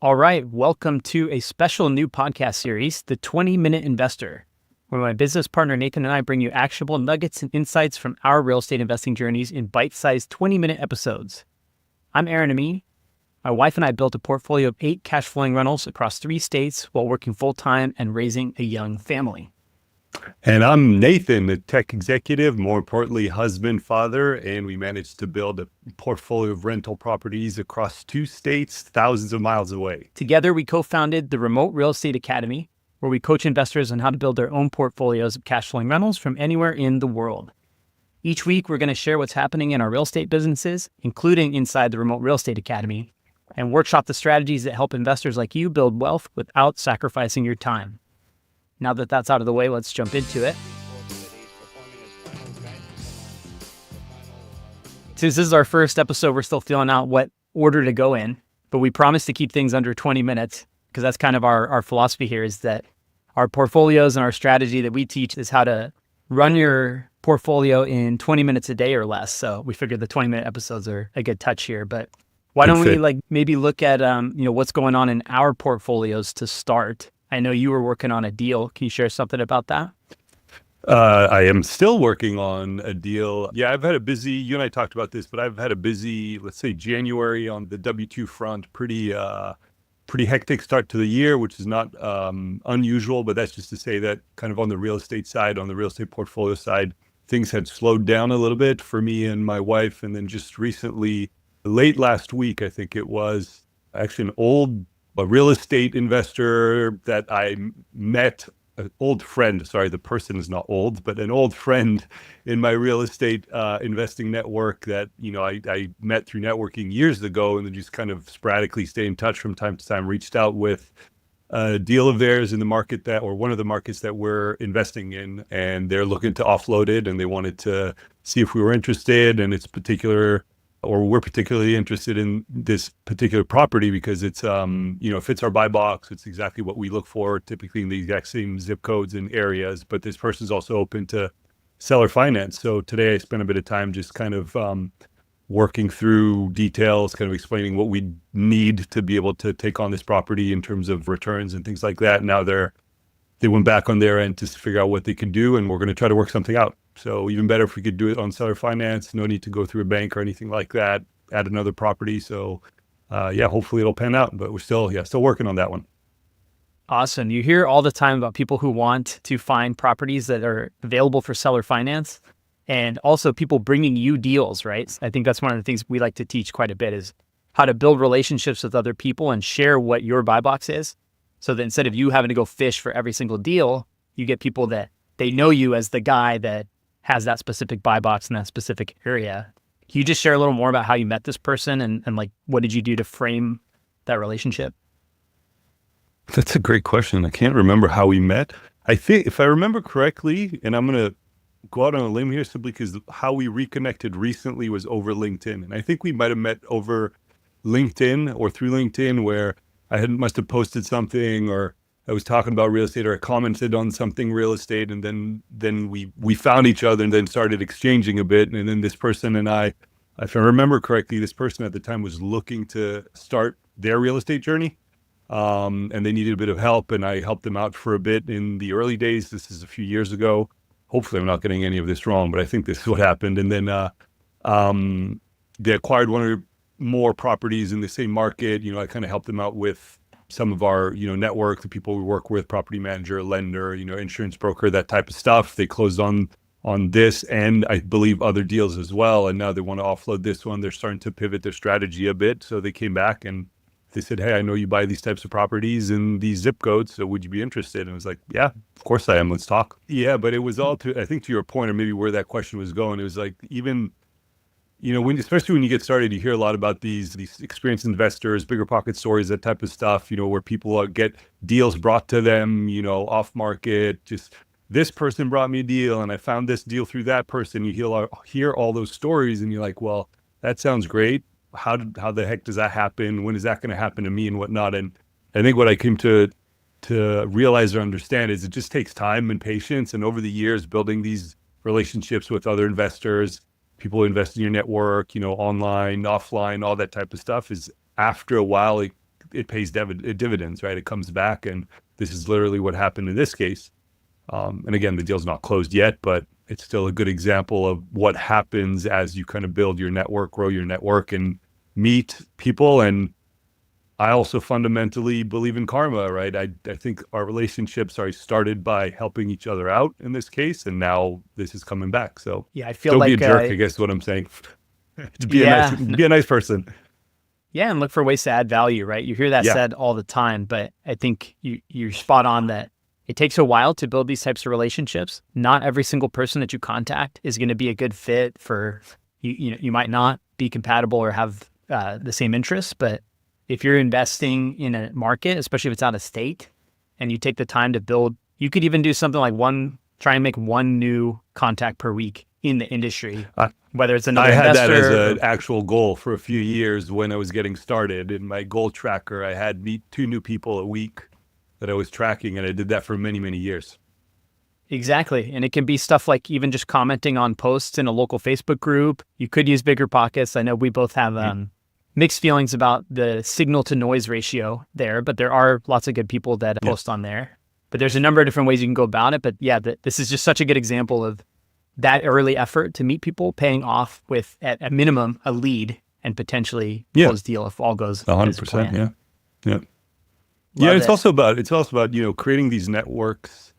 All right, welcome to a special new podcast series, The 20-Minute Investor, where my business partner Nathan and I bring you actionable nuggets and insights from our real estate investing journeys in bite-sized 20-minute episodes. I'm Aaron Amin. My wife and I built a portfolio of 8 cash-flowing rentals across 3 states while working full-time and raising a young family. And I'm Nathan, the tech executive, more importantly, husband, father, and we managed to build a portfolio of rental properties across 2 states, thousands of miles away. Together, we co-founded the Remote Real Estate Academy, where we coach investors on how to build their own portfolios of cash-flowing rentals from anywhere in the world. Each week, we're going to share what's happening in our real estate businesses, including inside the Remote Real Estate Academy, and workshop the strategies that help investors like you build wealth without sacrificing your time. Now that that's out of the way, let's jump into it. Since this is our first episode, we're still feeling out what order to go in, but we promise to keep things under 20 minutes because that's kind of our philosophy here, is that our portfolios and our strategy that we teach is how to run your portfolio in 20 minutes a day or less. So we figured the 20-minute episodes are a good touch here, but why don't we maybe look at what's going on in our portfolios to start? I know you were working on a deal. Can you share something about that? I am still working on a deal. Yeah, I've had a busy, you and I talked about this, but I've had a busy, let's say January on the W-2 front, pretty hectic start to the year, which is not unusual, but that's just to say that kind of on the real estate side, on the real estate portfolio side, things had slowed down a little bit for me and my wife. And then just recently, late last week, I think it was, actually a real estate investor that I met, an old friend, sorry, the person is not old, but an old friend in my real estate investing network that, I met through networking years ago, and then just kind of sporadically stay in touch from time to time, reached out with a deal of theirs in the market or one of the markets that we're investing in, and they're looking to offload it, and they wanted to see if we were interested, and we're particularly interested in this particular property because it's, fits our buy box. It's exactly what we look for, typically in the exact same zip codes and areas, but this person's also open to seller finance. So today I spent a bit of time just kind of working through details, kind of explaining what we need to be able to take on this property in terms of returns and things like that. Now they went back on their end to figure out what they can do, and we're going to try to work something out. So even better if we could do it on seller finance, no need to go through a bank or anything like that, add another property. So hopefully it'll pan out, but we're still working on that one. Awesome. You hear all the time about people who want to find properties that are available for seller finance, and also people bringing you deals, right? I think that's one of the things we like to teach quite a bit, is how to build relationships with other people and share what your buy box is. So that instead of you having to go fish for every single deal, you get people that they know you as the guy that has that specific buy box in that specific area. Can you just share a little more about how you met this person and like, what did you do to frame that relationship? That's a great question. I can't remember how we met. I think if I remember correctly, and I'm going to go out on a limb here simply because how we reconnected recently was over LinkedIn. And I think we might've met over LinkedIn or through LinkedIn, where must have posted something, or I was talking about real estate, or I commented on something real estate, and then we found each other and then started exchanging a bit. And then this person and I, if I remember correctly, this person at the time was looking to start their real estate journey, and they needed a bit of help, and I helped them out for a bit in the early days. This is a few years ago. Hopefully I'm not getting any of this wrong, but I think this is what happened. And then they acquired one or more properties in the same market. I kind of helped them out with some of our, network, the people we work with, property manager, lender, insurance broker, that type of stuff. They closed on this, and I believe other deals as well. And now they want to offload this one. They're starting to pivot their strategy a bit. So they came back and they said, "Hey, I know you buy these types of properties in these zip codes. So would you be interested?" And I was like, "Yeah, of course I am. Let's talk." Yeah, but it was all I think to your point, or maybe where that question was going. It was like, even, especially when you get started, you hear a lot about these experienced investors, bigger pocket stories, that type of stuff, where people get deals brought to them, off market. Just, this person brought me a deal and I found this deal through that person. You hear all those stories and you're like, well, that sounds great. How the heck does that happen? When is that going to happen to me and whatnot? And I think what I came to realize or understand is it just takes time and patience. And over the years, building these relationships with other investors, people who invest in your network, online, offline, all that type of stuff, is after a while, it pays dividends, right? It comes back, and this is literally what happened in this case. And again, the deal's not closed yet, but it's still a good example of what happens as you kind of build your network, grow your network, and meet people. And I also fundamentally believe in karma, right? I think our relationships are started by helping each other out in this case, and now this is coming back. So Yeah, I feel don't like be a jerk, I guess is what I'm saying. Be a nice person. Yeah, and look for ways to add value, right? You hear that said all the time, but I think you're spot on that it takes a while to build these types of relationships. Not every single person that you contact is going to be a good fit for you. You know, you might not be compatible or have the same interests, but if you're investing in a market, especially if it's out of state, and you take the time to build, you could even do something like try and make one new contact per week in the industry, whether it's another investor. I had that as an actual goal for a few years when I was getting started. In my goal tracker, I had meet 2 new people a week that I was tracking, and I did that for many, many years. Exactly. And it can be stuff like even just commenting on posts in a local Facebook group. You could use bigger pockets. I know we both have mixed feelings about the signal to noise ratio there, but there are lots of good people that post on there. But there's a number of different ways you can go about it. But yeah, this is just such a good example of that early effort to meet people paying off with, at a minimum, a lead and potentially close deal if all goes 100%. Yeah. It's also about creating these networks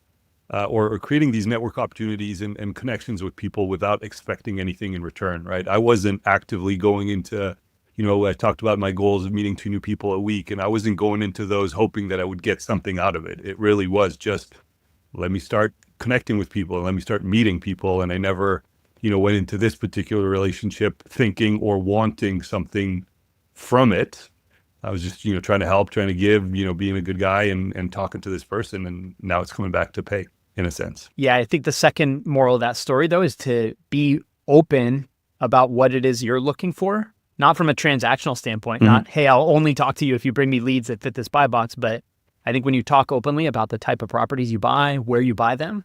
or creating these network opportunities and connections with people without expecting anything in return, right? I wasn't actively going into, I talked about my goals of meeting 2 new people a week, and I wasn't going into those hoping that I would get something out of it. It really was just, let me start connecting with people and let me start meeting people. And I never, went into this particular relationship thinking or wanting something from it. I was just, trying to help, trying to give, being a good guy and talking to this person. And now it's coming back to pay in a sense. Yeah. I think the second moral of that story, though, is to be open about what it is you're looking for, not from a transactional standpoint, not, hey, I'll only talk to you if you bring me leads that fit this buy box. But I think when you talk openly about the type of properties you buy, where you buy them,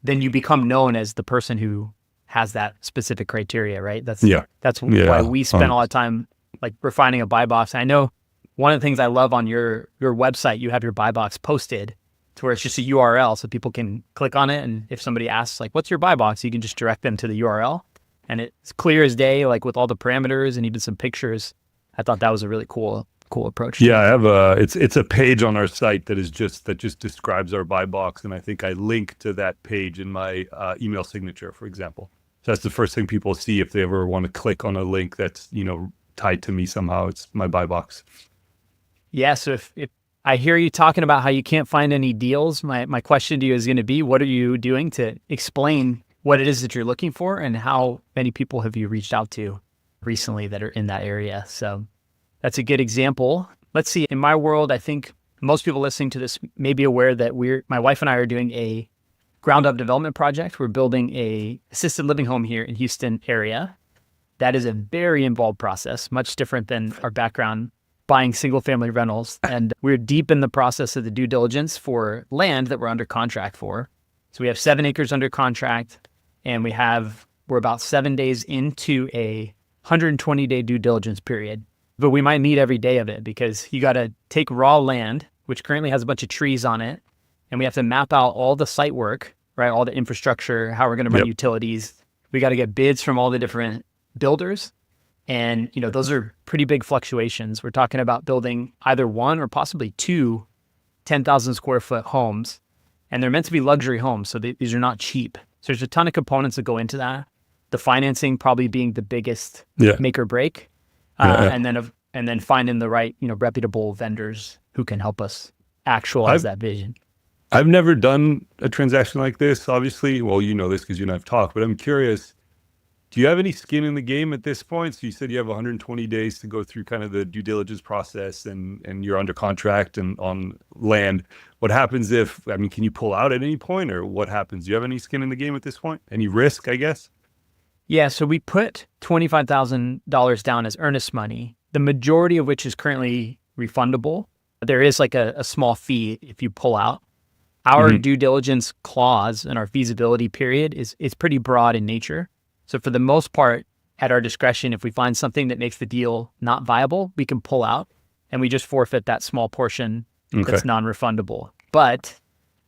then you become known as the person who has that specific criteria, right? That's why we spend a lot of time like refining a buy box. I know one of the things I love on your website, you have your buy box posted to where it's just a URL so people can click on it. And if somebody asks like, what's your buy box? You can just direct them to the URL and it's clear as day, like with all the parameters and even some pictures. I thought that was a really cool approach. Yeah, I have it's a page on our site that just describes our buy box. And I think I link to that page in my email signature, for example. So that's the first thing people see if they ever want to click on a link that's, tied to me somehow. It's my buy box. Yeah. So if I hear you talking about how you can't find any deals, my question to you is going to be, what are you doing to explain what it is that you're looking for and how many people have you reached out to recently that are in that area? So that's a good example. Let's see. In my world, I think most people listening to this may be aware that my wife and I are doing a ground up development project. We're building a assisted living home here in Houston area. That is a very involved process, much different than our background buying single family rentals. And we're deep in the process of the due diligence for land that we're under contract for. So we have 7 acres under contract and we're about 7 days into a 120-day due diligence period. But we might need every day of it because you got to take raw land, which currently has a bunch of trees on it, and we have to map out all the site work, right? All the infrastructure, how we're going to run utilities. We got to get bids from all the different builders. And, those are pretty big fluctuations. We're talking about building either 1 or possibly 2 10,000 square foot homes. And they're meant to be luxury homes. So these are not cheap. So there's a ton of components that go into that. The financing probably being the biggest make or break. And then finding the right, reputable vendors who can help us actualize that vision. I've never done a transaction like this, obviously. Well, you know this because you and I've talked, but I'm curious, do you have any skin in the game at this point? So you said you have 120 days to go through kind of the due diligence process and you're under contract and on land. What happens can you pull out at any point or what happens? Do you have any skin in the game at this point? Any risk, I guess? Yeah, so we put $25,000 down as earnest money, the majority of which is currently refundable. There is like a small fee if you pull out. Our due diligence clause and our feasibility period is pretty broad in nature. So for the most part, at our discretion, if we find something that makes the deal not viable, we can pull out. and we just forfeit that small portion Okay. that's non-refundable. But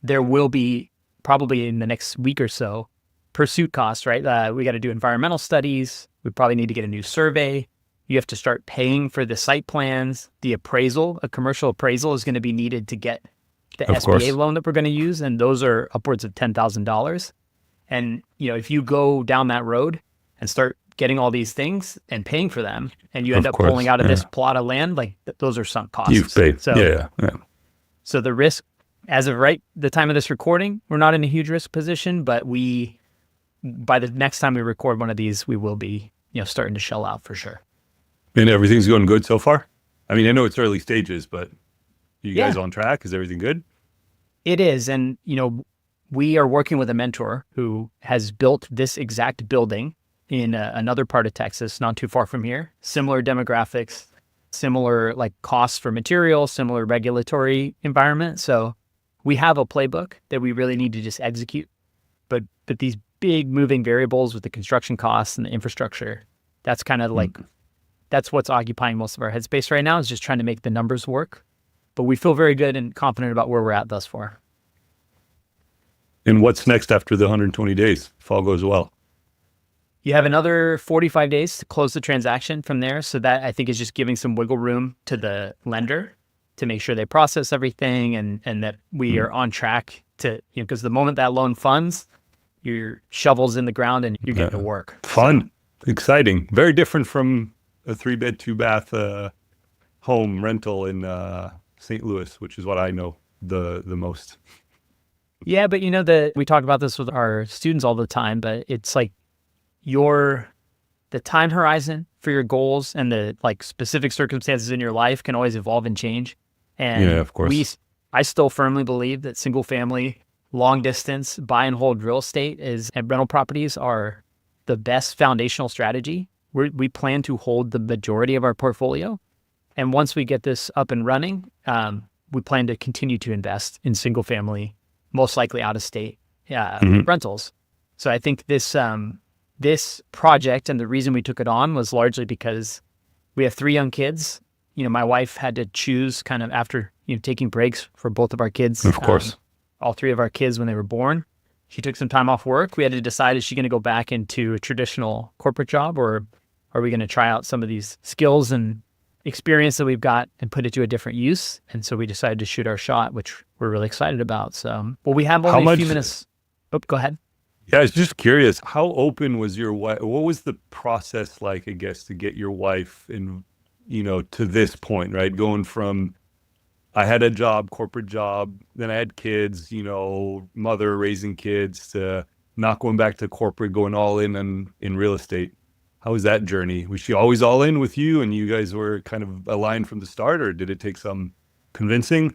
there will be, probably in the next week or so, pursuit costs, right? We got to do environmental studies. We probably need to get a new survey. You have to start paying for the site plans, the appraisal. A commercial appraisal is going to be needed to get the Of course. SBA loan that we're going to use, and those are upwards of $10,000. And if you go down that road and start getting all these things and paying for them, and you end Of up course, pulling out of yeah. this plot of land, like those are sunk costs. You've paid. So, Yeah. so the risk, as of the time of this recording, we're not in a huge risk position, but by the next time we record one of these, we will be, starting to shell out for sure. And everything's going good so far? I mean, I know it's early stages, but you guys Yeah. on track? Is everything good? It is. And, we are working with a mentor who has built this exact building in another part of Texas, not too far from here. Similar demographics, similar like costs for materials, similar regulatory environment. So we have a playbook that we really need to just execute. But these big moving variables with the construction costs and the infrastructure, that's kind of like, that's what's occupying most of our headspace right now, is just trying to make the numbers work. But we feel very good and confident about where we're at thus far. And what's next after the 120 days, if all goes well? You have another 45 days to close the transaction from there. So that, I think, is just giving some wiggle room to the lender to make sure they process everything and that we are on track to, because the moment that loan funds, your shovel's in the ground and you're getting to work. Fun, exciting, very different from a 3-bed, 2-bath home rental in St. Louis, which is what I know the most. Yeah, but we talk about this with our students all the time, but it's like the time horizon for your goals and the like specific circumstances in your life can always evolve and change. And Yeah, of course. I still firmly believe that single family, long distance, buy and hold real estate and rental properties are the best foundational strategy. We plan to hold the majority of our portfolio. And once we get this up and running, we plan to continue to invest in single family, most likely out of state rentals. So I think this project, and the reason we took it on, was largely because we have 3 young kids. My wife had to choose kind of after taking breaks for both of our kids. Of course. All 3 of our kids when they were born. She took some time off work. We had to decide, is she going to go back into a traditional corporate job, or are we going to try out some of these skills and experience that we've got and put it to a different use? And so we decided to shoot our shot, which we're really excited about. So, well, we have only a few minutes. Oh, go ahead. Yeah, I was just curious, how open was your wife? What was the process like, I guess, to get your wife in, to this point, right? Going from, I had a job, corporate job, then I had kids, mother raising kids, to not going back to corporate, going all in real estate. How was that journey? Was she always all in with you and you guys were kind of aligned from the start, or did it take some convincing?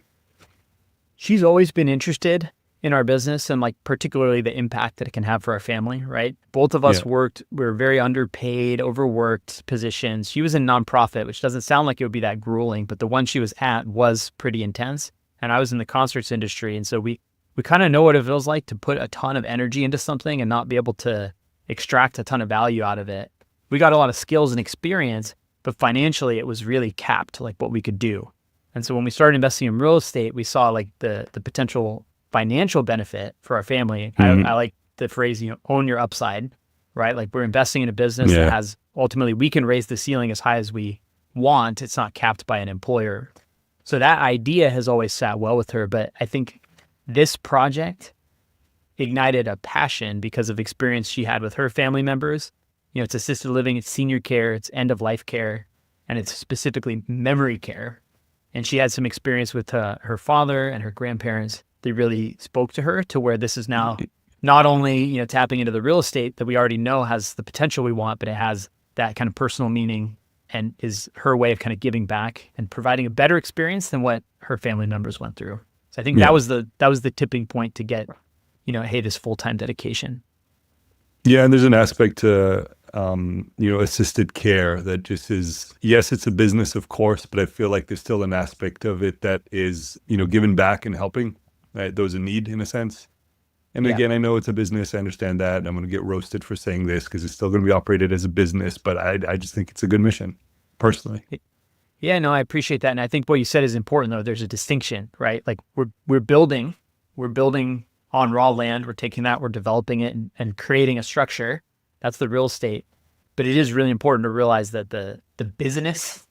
She's always been interested in our business and like particularly the impact that it can have for our family, right? Both of us we were very underpaid, overworked positions. She was in nonprofit, which doesn't sound like it would be that grueling, but the one she was at was pretty intense. And I was in the concerts industry. And so we kind of know what it feels like to put a ton of energy into something and not be able to extract a ton of value out of it. We got a lot of skills and experience, but financially it was really capped, like what we could do. And so when we started investing in real estate, we saw like the potential financial benefit for our family. I like the phrase, own your upside, right? Like we're investing in a business that has, ultimately we can raise the ceiling as high as we want. It's not capped by an employer. So that idea has always sat well with her. But I think this project ignited a passion because of experience she had with her family members. It's assisted living, it's senior care, it's end of life care, and it's specifically memory care. And she had some experience with her father and her grandparents. They really spoke to her to where this is now not only, tapping into the real estate that we already know has the potential we want, but it has that kind of personal meaning and is her way of kind of giving back and providing a better experience than what her family members went through. So I think that was the tipping point to get, hey, this full-time dedication. Yeah, and there's an aspect to, assisted care that just is, yes, it's a business, of course, but I feel like there's still an aspect of it that is, giving back and helping those in need, in a sense. And again, I know it's a business. I understand that. And I'm going to get roasted for saying this because it's still going to be operated as a business, but I just think it's a good mission, personally. Yeah, no, I appreciate that. And I think what you said is important though. There's a distinction, right? Like we're building on raw land. We're taking that, we're developing it and creating a structure. That's the real estate. But it is really important to realize that the business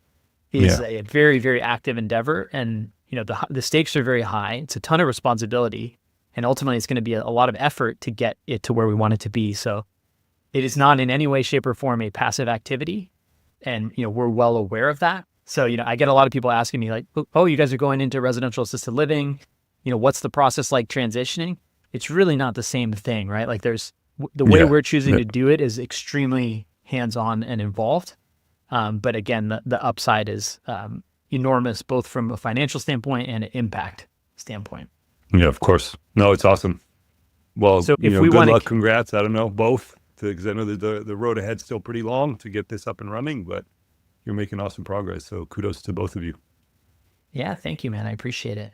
is a very, very active endeavor. And, the stakes are very high. It's a ton of responsibility. And ultimately it's going to be a lot of effort to get it to where we want it to be. So it is not in any way, shape or form a passive activity. And, we're well aware of that. So, I get a lot of people asking me like, oh, you guys are going into residential assisted living. What's the process like transitioning? It's really not the same thing, right? Like the way we're choosing to do it is extremely hands-on and involved. But again, the upside is enormous, both from a financial standpoint and an impact standpoint. Yeah, of course. No, it's awesome. Well, so if we good luck, congrats. I don't know, both, because I know the road ahead's still pretty long to get this up and running, but you're making awesome progress. So kudos to both of you. Yeah, thank you, man. I appreciate it.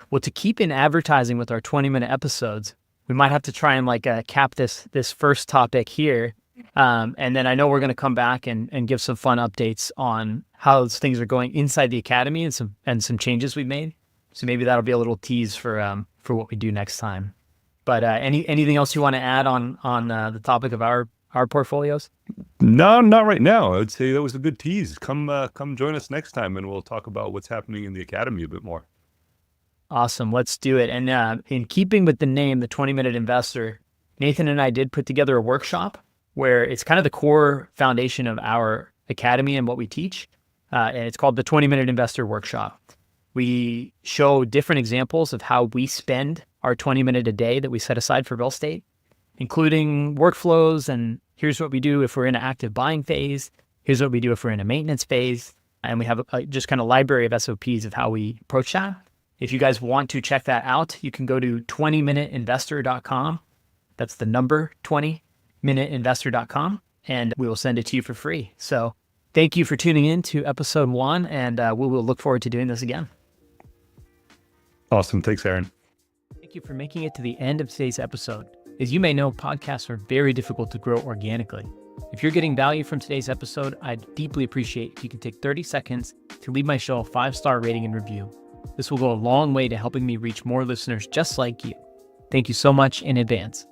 Well, to keep in advertising with our 20-minute episodes, we might have to try and cap this first topic here. And then I know we're going to come back and give some fun updates on how things are going inside the academy and some changes we've made. So maybe that'll be a little tease for what we do next time. But anything else you want to add on the topic of our portfolios? No, not right now. I would say that was a good tease. Come join us next time and we'll talk about what's happening in the academy a bit more. Awesome. Let's do it. And in keeping with the name, the 20-minute investor, Nathan and I did put together a workshop where it's kind of the core foundation of our academy and what we teach. And it's called the 20-minute investor workshop. We show different examples of how we spend our 20-minute a day that we set aside for real estate, including workflows. And here's what we do if we're in an active buying phase. Here's what we do if we're in a maintenance phase. And we have a just kind of library of SOPs of how we approach that. If you guys want to check that out, you can go to 20minuteinvestor.com. That's the number 20minuteinvestor.com, and we will send it to you for free. So thank you for tuning in to episode 1, and we will look forward to doing this again. Awesome. Thanks, Aaron. Thank you for making it to the end of today's episode. As you may know, podcasts are very difficult to grow organically. If you're getting value from today's episode, I'd deeply appreciate if you can take 30 seconds to leave my show a 5-star rating and review. This will go a long way to helping me reach more listeners just like you. Thank you so much in advance.